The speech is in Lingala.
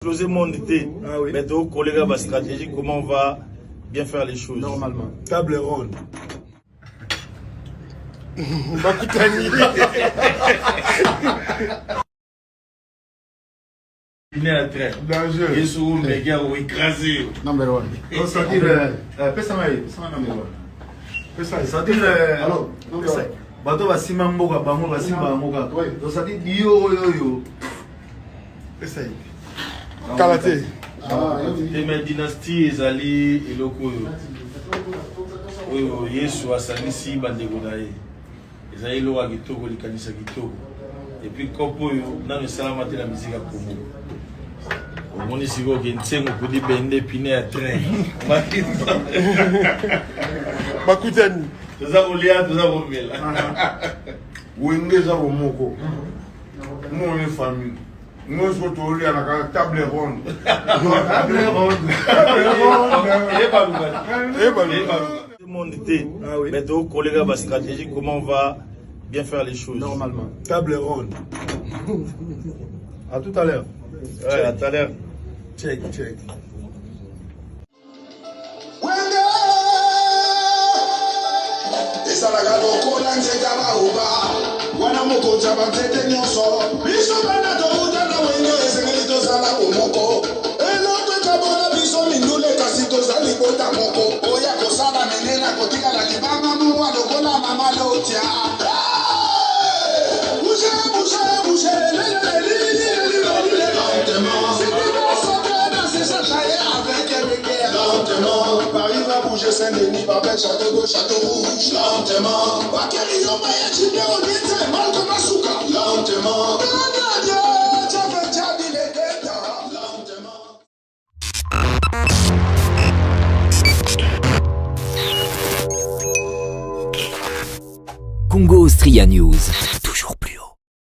Closer mon idée, Ah oui. mais aux collègues ma stratégie, comment on va bien faire les choses. Normalement. Table ronde. Bakutani. Il est en train. Dangereux. Ils sont mes gars ou écrasés. Number one. C'est-à-dire, pesa-moi number one. C'est-à-dire, Alors, number one. bato basima mboka bango basimba bango kaka. Oui. Donc c'est-à-dire yo oyo. Essaye. Kalaté. Et ma dynastie ezali eloko oyo Yesu asangisi bandeko na ye ezali eloko ya kitoko likanisa kitoko et puis kopo oyo nano esalama te na miziki ya Congo omoni sikoyo oke nsengo kudi bende pine ya train Bakutani. toza kolia toza komela Wenge eza bomoko. Nous on est famille. Nous on se à la table ronde. Table ronde. Tout le monde était, Ah oui. mais aux collègues ma stratégie, comment on va bien faire les choses. Normalement. Table ronde. À tout à l'heure. Ouais, à tout à l'heure. Check, check. esalaka lokola nzeka baoba wana mokonzi banzete nyonso biso bana touta na wenge esengeli tozala bomoko eloko ekabona biso mindule kasi tozali bota moko oya kosala menena kotikala libanga mowa lokola mama lotia bouge bouge bouge lentement, Paris va bouger Saint-Denis, Babel, Château d'eau, Château Rouge, lentement. Bakeri Yoma et Chibé, on vient mal comme un souka, lentement. Congo Austria News.